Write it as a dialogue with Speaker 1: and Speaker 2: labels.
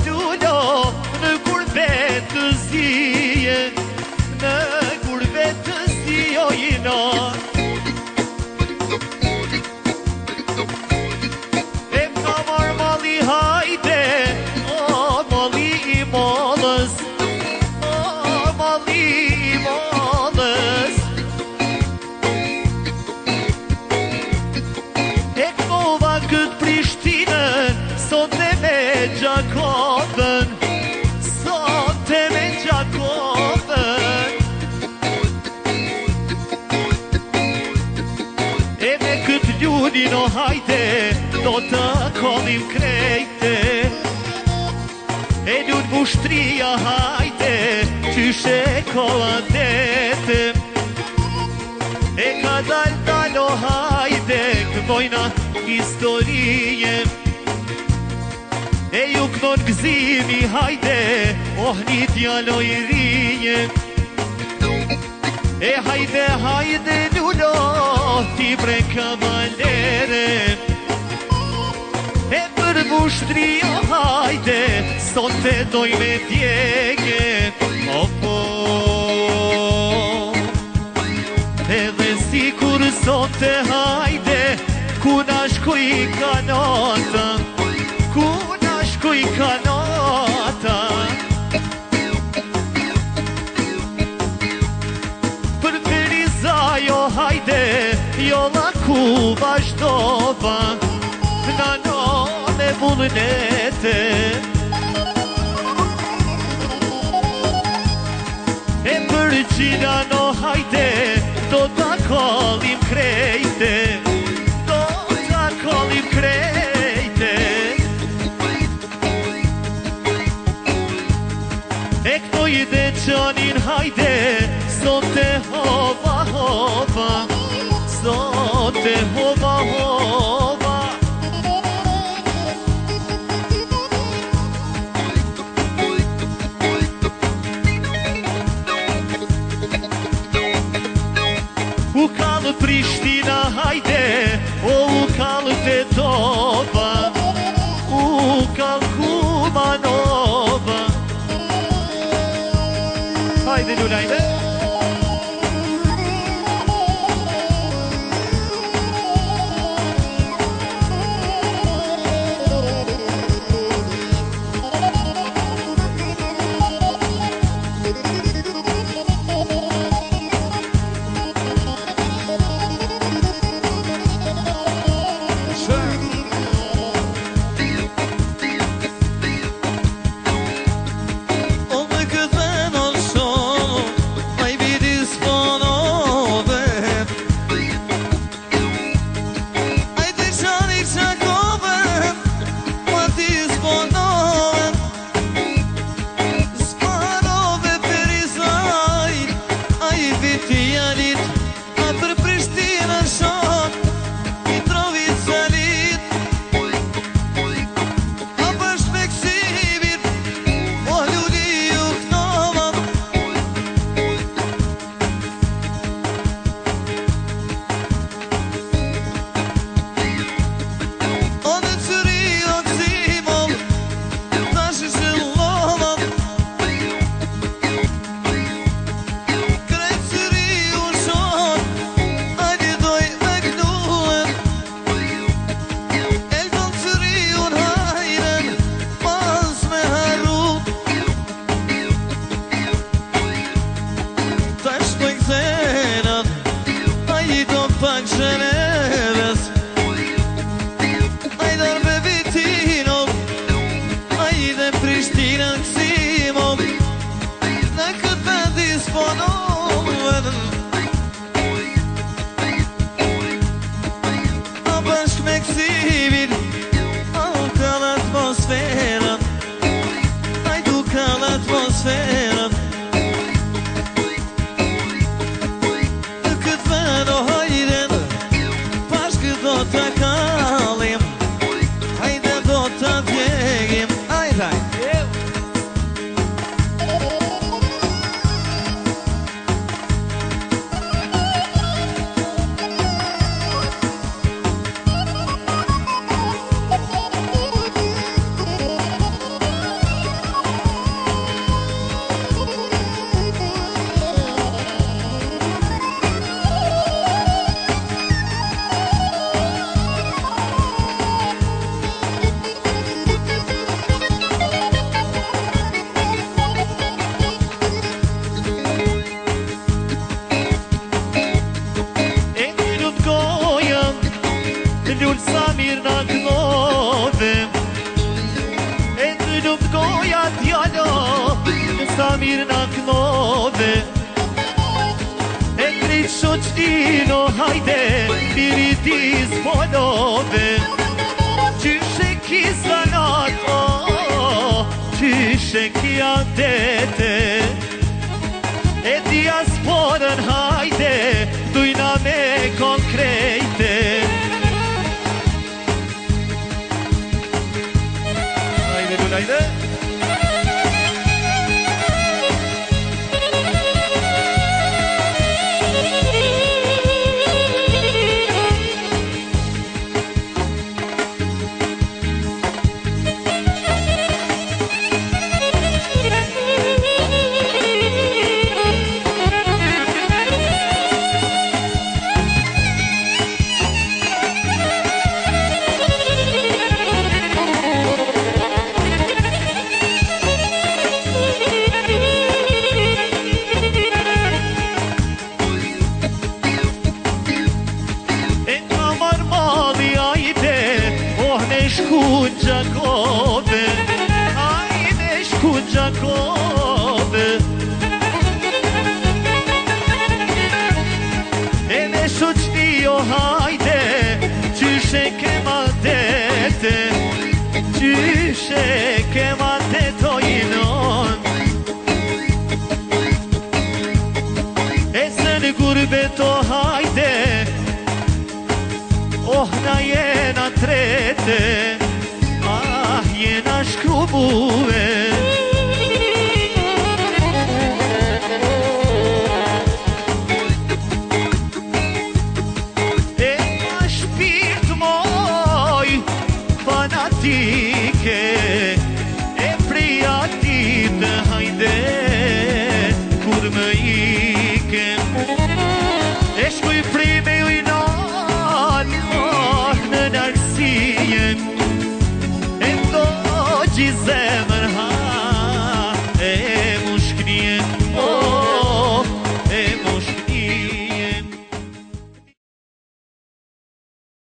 Speaker 1: lulo në gurbet të zije, në gurbet të zijojina. E ka marrë mali hajde, o mali i malës, o mali i malës. E knova këtë Prishtinën, sot e me Gjakobën, sot e me Gjakobën. E me këtë ljunin o hajde, do të kollim krejte. E ljun mushtria hajde, qyshe kolandete. E ka dal o hajde, këvojna historie. E ju kënon gzimi hajde, oh një djalo i rije. E hajde, hajde lulo, ti bre kavalere. E për mushtri o hajde, sot te doj me djege. O po, edhe si kur sot te hajde, ku na shkuj kanata, ku na shkuj kanata. Për Ferizaj o hajde, jo la ku vazhdova, na none vullnete. E për gjina no hajde, do t'a kollim krejte, do t'a kollim krejte. E këto i dhe qanin hajde, sot e hova hova, sot e hova hova. U kalë Prishtina hajde, o u kalë Tetova, u kalë Kumanova. Hajde lulajde. mirë na knove E krejt shoqtino hajde Biri ti zbolove Qyshe ki zanat Qyshe ki adete E diasporën hajde Dujna me konkrete Hajde Lulajde Shku Gjakove Ajde shku Gjakove E me shoqnio hajde Qyshe kema dete Qyshe kema detojnon E se në gurbeto hajde Oh na jena trete Ah jena shkrubu